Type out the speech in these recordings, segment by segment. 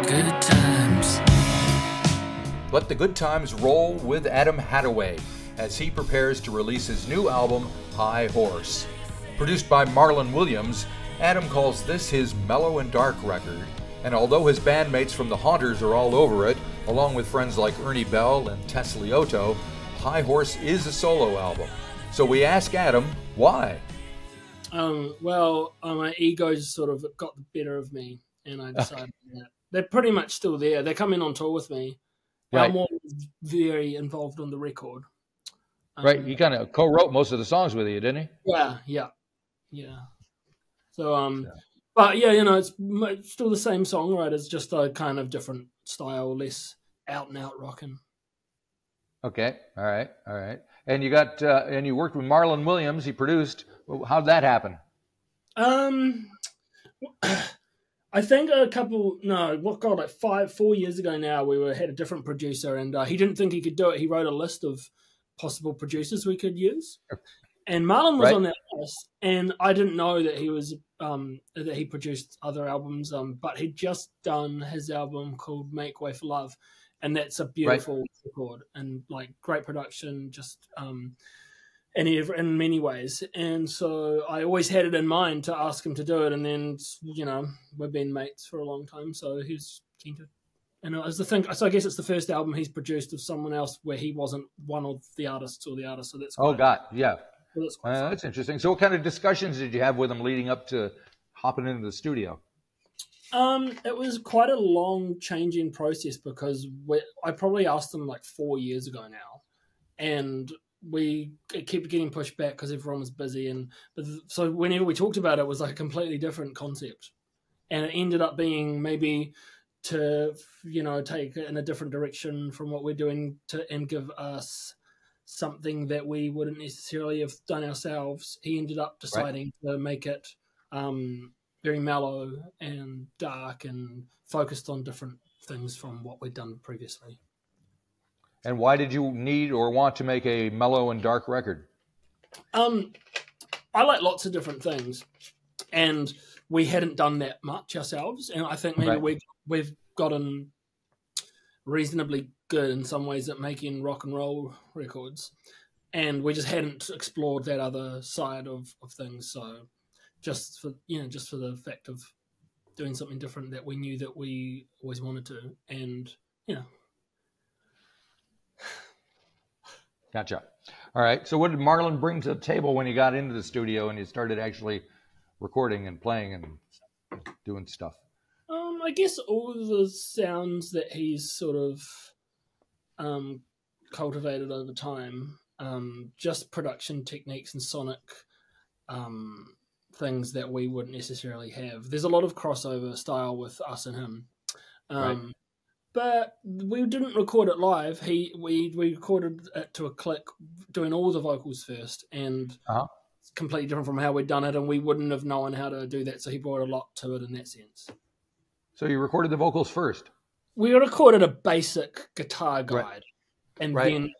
good times. Let the good times roll with Adam Hattaway as he prepares to release his new album, High Horse. Produced by Marlon Williams, Adam calls this his mellow and dark record, and although his bandmates from the Haunters are all over it, along with friends like Ernie Bell and Tess Liotta, High Horse is a solo album. So we ask Adam, why? My ego just sort of got the better of me, and I decided that they're pretty much still there. They're coming on tour with me. Right. Elmore was very involved on the record. Right, he kind of co-wrote most of the songs with you, didn't he? Yeah. So, but yeah, it's still the same songwriters, just a kind of different style, less out and out rocking. Okay, all right. And you got and you worked with Marlon Williams. He produced. How'd that happen? I think like 4 years ago now, we had a different producer, and he didn't think he could do it. He wrote a list of possible producers we could use, and Marlon was on that list, and I didn't know that he was that he produced other albums, but he'd just done his album called Make Way for Love, and that's a beautiful record and like great production, just in many ways. And so I always had it in mind to ask him to do it, and then we've been mates for a long time, so he's keen to. And it was the thing. So I guess it's the first album he's produced of someone else where he wasn't one of the artists or the artist. So that's that's interesting. So what kind of discussions did you have with him leading up to hopping into the studio? It was quite a long changing process because I probably asked him like 4 years ago now, and it kept getting pushed back because everyone was busy. So whenever we talked about it, it was like a completely different concept, and it ended up being maybe to take it in a different direction from what we're doing and give us something that we wouldn't necessarily have done ourselves. He ended up deciding to make it very mellow and dark and focused on different things from what we'd done previously. And why did you need or want to make a mellow and dark record? I like lots of different things, and we hadn't done that much ourselves, and I think maybe we've gotten reasonably good in some ways at making rock and roll records, and we just hadn't explored that other side of things. So just for the fact of doing something different that we knew that we always wanted to, and Gotcha. All right. So what did Marlon bring to the table when you got into the studio and you started actually recording and playing and doing stuff? I guess all the sounds that he's sort of cultivated over time, just production techniques and sonic things that we wouldn't necessarily have. There's a lot of crossover style with us and him. But we didn't record it live. We recorded it to a click, doing all the vocals first, and it's completely different from how we'd done it, and we wouldn't have known how to do that, so he brought a lot to it in that sense. So you recorded the vocals first? We recorded a basic guitar guide, and then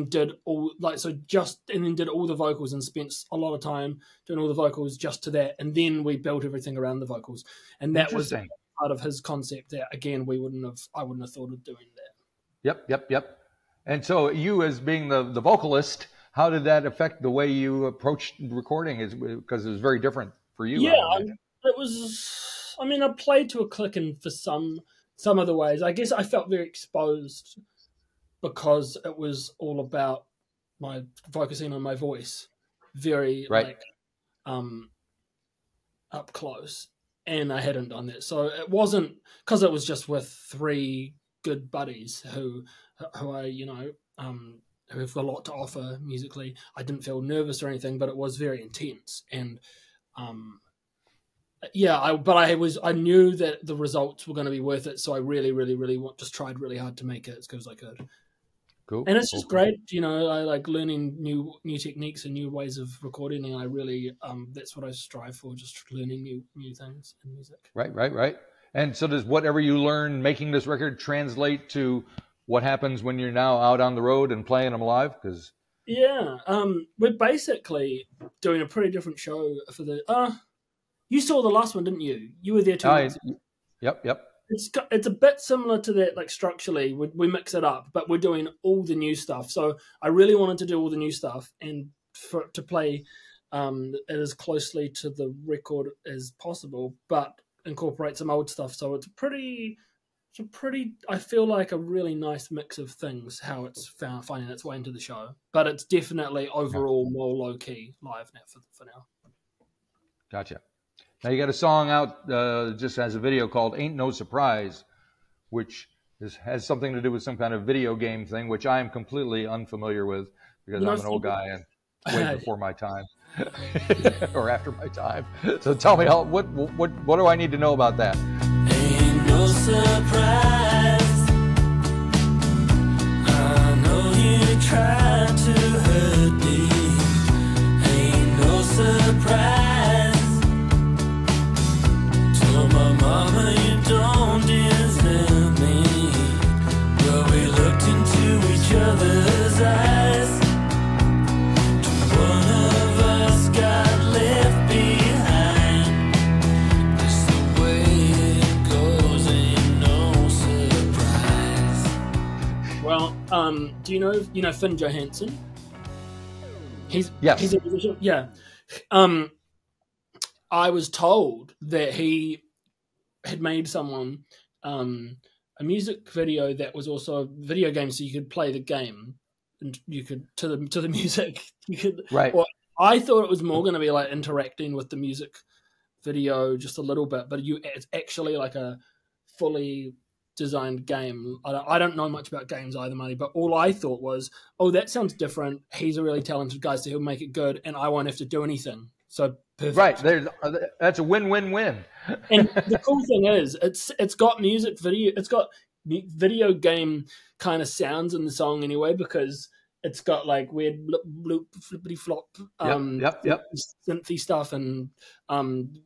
did all did all the vocals and spent a lot of time doing all the vocals just to that, and then we built everything around the vocals, and that was part of his concept that again I wouldn't have thought of doing that. Yep. And so you, as being the vocalist, how did that affect the way you approached recording? Because it was very different for you. Yeah, it was. I mean, I played to a click, and for some other ways, I guess I felt very exposed because it was all about my focusing on my voice, very up close. And I hadn't done that, so it wasn't because it was just with three good buddies who I who have a lot to offer musically. I didn't feel nervous or anything, but it was very intense, and I knew that the results were going to be worth it, so I really just tried really hard to make it as good as I could. Cool. And it's just great, I like learning new techniques and new ways of recording, and I really that's what I strive for, just learning new things in music. Right. And so does whatever you learn making this record translate to what happens when you're now out on the road and playing them live? We're basically doing a pretty different show for the. You saw the last one, didn't you? You were there too. Yep. it's a bit similar to that, like structurally. We mix it up, but we're doing all the new stuff. So I really wanted to do all the new stuff and to play it as closely to the record as possible, but incorporate some old stuff. So it's pretty. I feel like a really nice mix of things. How it's finding its way into the show, but it's definitely overall more low key live now for now. Gotcha. Now you got a song out just as a video called "Ain't No Surprise," which has something to do with some kind of video game thing, which I am completely unfamiliar with because I'm an old guy and way before my time or after my time. So tell me, what do I need to know about that? Ain't no surprise. I know you tried to hurt me. Ain't no surprise. My mama, you don't deserve me. But we looked into each other's eyes. One of us got left behind. That's the way it goes, ain't no surprise. Well, do you know Finn Johansson? He's a musician. Yeah. I was told that he had made someone a music video that was also a video game, so you could play the game and you could to the music. You could right. Well, I thought it was more going to be like interacting with the music video just a little bit, but it's actually like a fully designed game. I don't know much about games either, Marty, but all I thought was, oh, that sounds different. He's a really talented guy, so he'll make it good, and I won't have to do anything. So perfect. Right, that's a win-win-win. And the cool thing is, it's got music video. It's got video game kind of sounds in the song anyway, because it's got like weird bloop flippity flop, yep. synthy stuff, and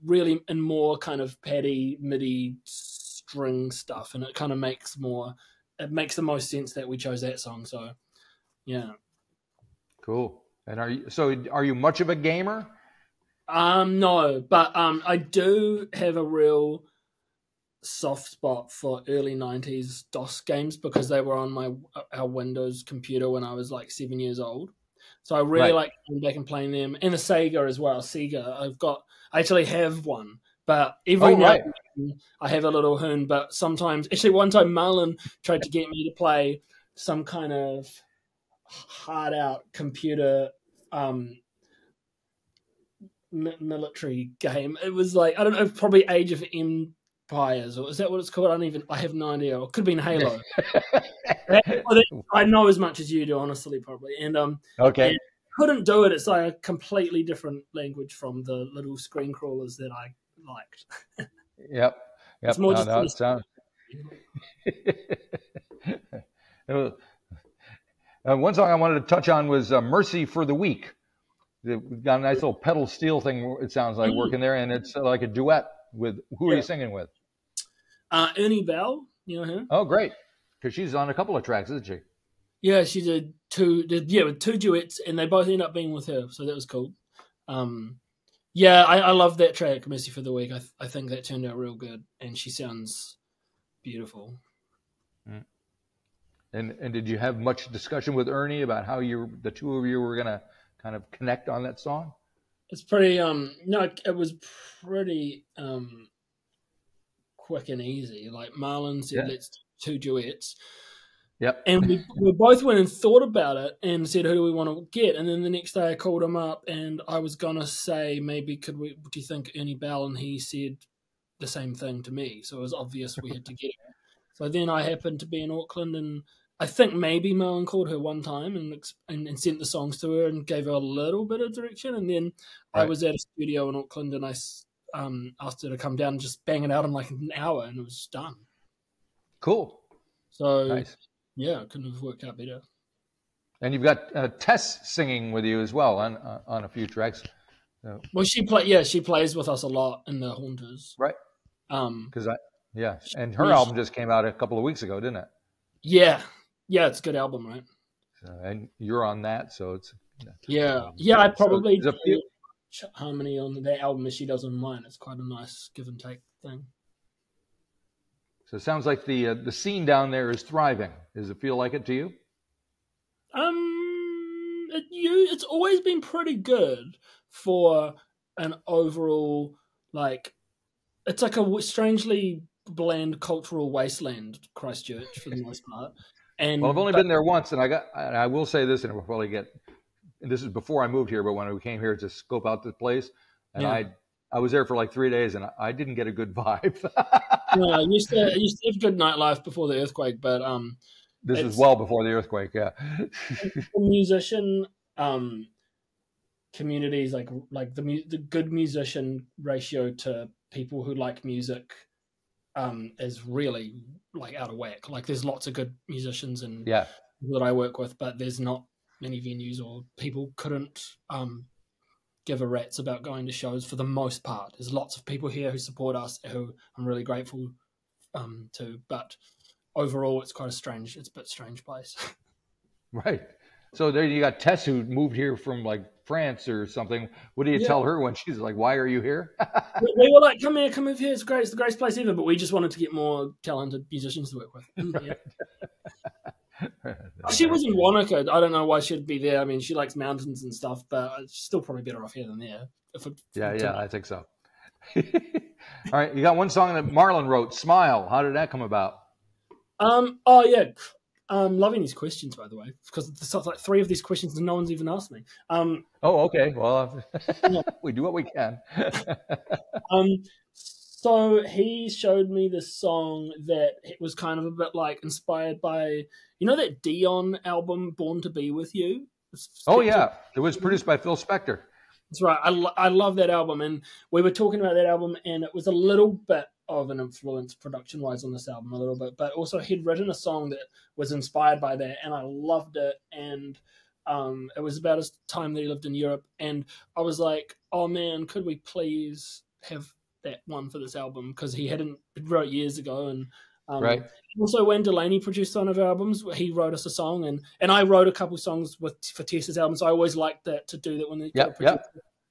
really and more kind of paddy MIDI string stuff, and it kind of makes the most sense that we chose that song. So, yeah, cool. And are you much of a gamer? No, but I do have a real soft spot for early 90s DOS games because they were on our Windows computer when I was like 7 years old. So I really like going back and playing them, and the Sega as well. Sega, I actually have one, but every now and then I have a little hoon. But sometimes, actually, one time Marlon tried to get me to play some kind of hard out computer military game. It was like, I don't know, probably Age of Empires, or is that what it's called? I have no idea. Or it could have been Halo. I know as much as you do, honestly, probably. And okay, and couldn't do it. It's like a completely different language from the little screen crawlers that I liked. Yep. It's more it sounds. One song I wanted to touch on was "Mercy for the Weak." We've got a nice little pedal steel thing, it sounds like, working there, and it's like a duet with, who are you singing with? Ernie Bell, you know her? Oh, great, because she's on a couple of tracks, isn't she? Yeah, she did two duets, and they both ended up being with her, so that was cool. Yeah, I love that track, Mercy for the Week. I think that turned out real good, and she sounds beautiful. Mm. And did you have much discussion with Ernie about how the two of you were going to kind of connect on that song? It's pretty it was pretty quick and easy. Like Marlon said, let's do 2 duets. Yep. And we both went and thought about it and said, who do we want to get? And then the next day I called him up and I was gonna say, maybe do you think Ernie Bell? And he said the same thing to me. So it was obvious we had to get her. So then I happened to be in Auckland, and I think maybe Marlon called her one time and sent the songs to her and gave her a little bit of direction. And then I was at a studio in Auckland and I asked her to come down and just bang it out in like an hour, and it was done. Cool. So, nice. Yeah, it couldn't have worked out better. And you've got Tess singing with you as well on a few tracks. So. Well, she plays with us a lot in the Haunters. Right. And her album just came out a couple of weeks ago, didn't it? Yeah, it's a good album, right? So, and you're on that, so it's I probably do harmony on that album as she does on mine. It's quite a nice give and take thing. So it sounds like the scene down there is thriving. Does it feel like it to you? It's always been pretty good for an overall, like, it's like a strangely bland cultural wasteland, Christchurch, for the most part. And Well, I've only been there once, and I will say this, and we'll probably this is before I moved here, but when we came here to scope out the place, and I was there for like 3 days, and I didn't get a good vibe. I used to have good nightlife before the earthquake, but this is well before the earthquake, yeah. Musician communities, like the good musician ratio to people who like music is really like out of whack. Like there's lots of good musicians and people that I work with, but there's not many venues, or people couldn't give a rat's about going to shows for the most part. There's lots of people here who support us, who I'm really grateful to, but overall it's a bit strange place. Right. So there you got Tess, who moved here from like France or something. What do you tell her when she's like, "Why are you here?" We were like, "Come move here. It's great. It's the greatest place ever." But we just wanted to get more talented musicians to work with. She was in Wanaka. I don't know why she'd be there. I mean, she likes mountains and stuff, but she's still probably better off here than there. I think so. All right, you got one song that Marlon wrote, "Smile." How did that come about? Loving these questions, by the way, because there's like 3 of these questions and no one's even asked me. Okay. Well, we do what we can. So he showed me this song that it was kind of a bit like inspired by, that Dion album, Born to Be With You? Oh, yeah. It was produced by Phil Spector. That's right. I love that album. And we were talking about that album, and it was a little bit of an influence production-wise on this album, a little bit. But also he'd written a song that was inspired by that, and I loved it. And it was about a time that he lived in Europe. And I was like, oh, man, could we please have that one for this album? Because he wrote years ago. And right. Also, when Delaney produced one of our albums, he wrote us a song, and I wrote a couple songs for Tessa's album. So I always liked that, to do that when they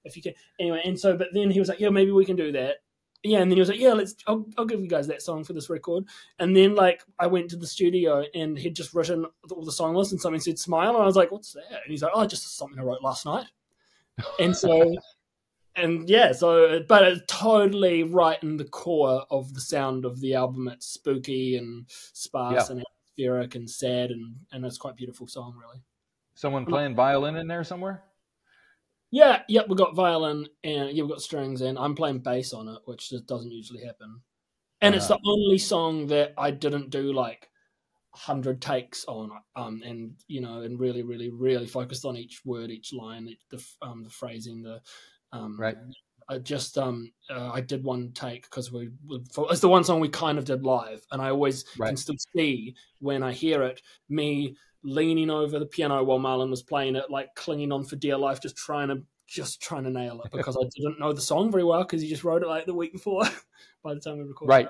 if you can. Anyway, and so, but then he was like, yeah, maybe we can do that. Yeah, and then he was like, yeah, I'll give you guys that song for this record. And then like I went to the studio, and he'd just written all the song list, and something said "Smile," and I was like, what's that? And he's like, oh, just something I wrote last night. And so. And but it's totally right in the core of the sound of the album. It's spooky and sparse and atmospheric and sad, and it's quite a beautiful song, really. Someone playing violin in there somewhere? Yeah, we got violin, and we've got strings, and I'm playing bass on it, which just doesn't usually happen. And it's the only song that I didn't do like 100 takes on, and really, really, really focused on each word, each line, the phrasing, right. I did one take because it's the one song we kind of did live, and I always can still see when I hear it, me leaning over the piano while Marlon was playing it, like clinging on for dear life, just trying to nail it, because I didn't know the song very well, because he just wrote it like the week before by the time we recorded. Right.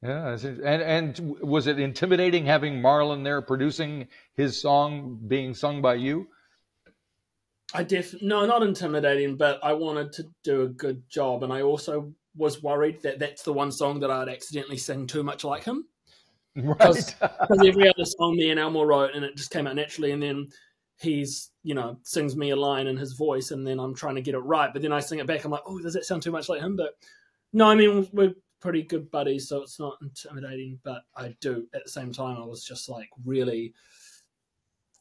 Yeah, and was it intimidating having Marlon there producing his song being sung by you? No, not intimidating, but I wanted to do a good job, and I also was worried that that's the one song that I'd accidentally sing too much like him. Right. Because every other song me and Elmore wrote, and it just came out naturally, and then he's, sings me a line in his voice, and then I'm trying to get it right, but then I sing it back, I'm like, oh, does that sound too much like him? But no, I mean, we're pretty good buddies, so it's not intimidating, but I do, at the same time, I was just like really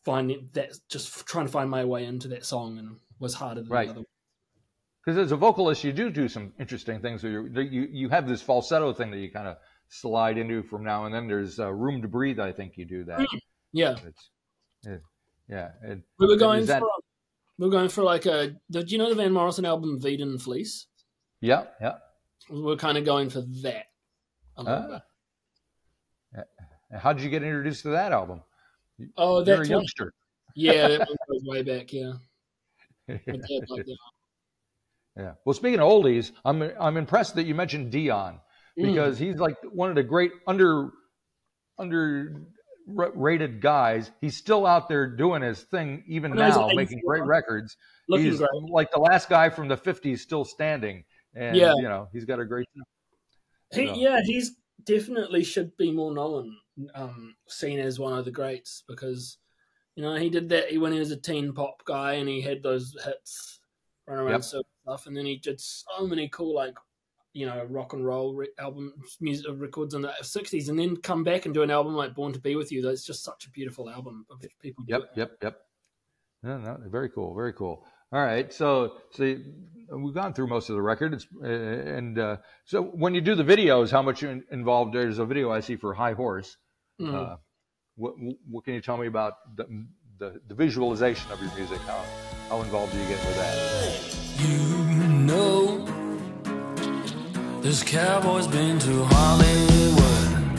trying to find my way into that song, and was harder than the other one. Because as a vocalist, you do some interesting things. You have this falsetto thing that you kind of slide into from now and then. There's Room to Breathe, I think you do that. Yeah. We were going for like do you know the Van Morrison album Veed and Fleece? Yeah. We're kind of going for that a little bit. How did you get introduced to that album? Oh, you're a youngster. Yeah, that goes way back. Yeah. My dad liked that. Yeah. Well, speaking of oldies, I'm impressed that you mentioned Dion, because he's like one of the great underrated guys. He's still out there doing his thing even now, making great records. He's great. Like the last guy from the 50s still standing, and he's got a great. He's definitely should be more known, seen as one of the greats, because he did that when he was a teen pop guy and he had those hits, Run Around Circle stuff, and then he did so many cool rock and roll music records in the 60s, and then come back and do an album like Born to Be With You. That's just such a beautiful album. People do it. Yep. No, very cool, very cool. All right, so we've gone through most of the record, so when you do the videos, how much you're involved? There's a video I see for High Horse. Mm. What can you tell me about the visualization of your music? How involved do you get with that? This cowboy's been to Hollywood.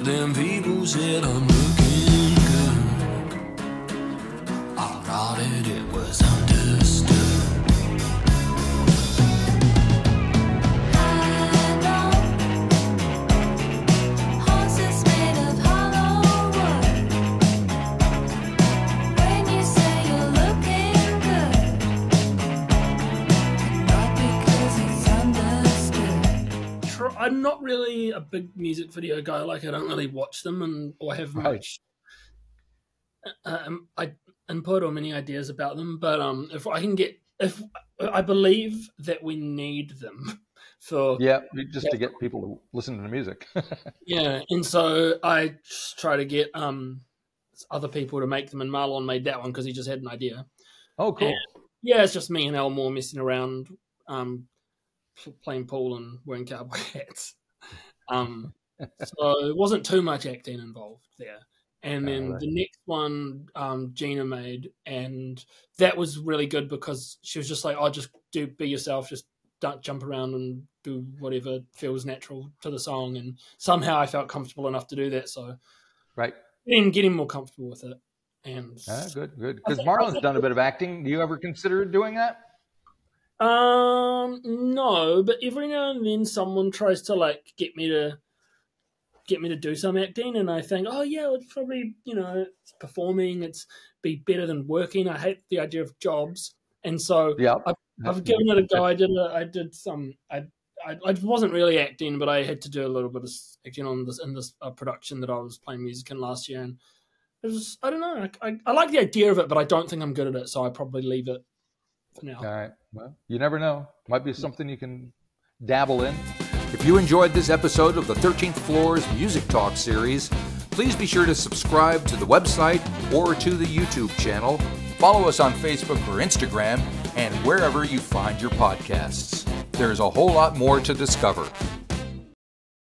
Them people said I'm looking good. I nodded, it was understood. I'm not really a big music video guy. I don't really watch them or have much input or many ideas about them. But if I believe that we need them to get people to listen to the music. Yeah, and so I just try to get other people to make them. And Marlon made that one because he just had an idea. Oh, cool. And, it's just me and Elmore messing around. Playing pool and wearing cowboy hats. So it wasn't too much acting involved there. And then the next one Gina made, and that was really good because she was just like, just be yourself, just don't jump around and do whatever feels natural to the song. And somehow I felt comfortable enough to do that. So getting more comfortable with it. And good. Because Marlon's done a bit of acting. Do you ever consider doing that? No, but every now and then someone tries to get me to do some acting, and I think, it's probably it's performing, it's be better than working. I hate the idea of jobs, and so I've given it a go. I wasn't really acting, but I had to do a little bit of acting in this production that I was playing music in last year, and it was, I don't know, I like the idea of it, but I don't think I'm good at it, so I probably leave it for now. All right. Well, you never know. Might be something you can dabble in. If you enjoyed this episode of the 13th Floor's Music Talk series, please be sure to subscribe to the website or to the YouTube channel. Follow us on Facebook or Instagram and wherever you find your podcasts. There's a whole lot more to discover.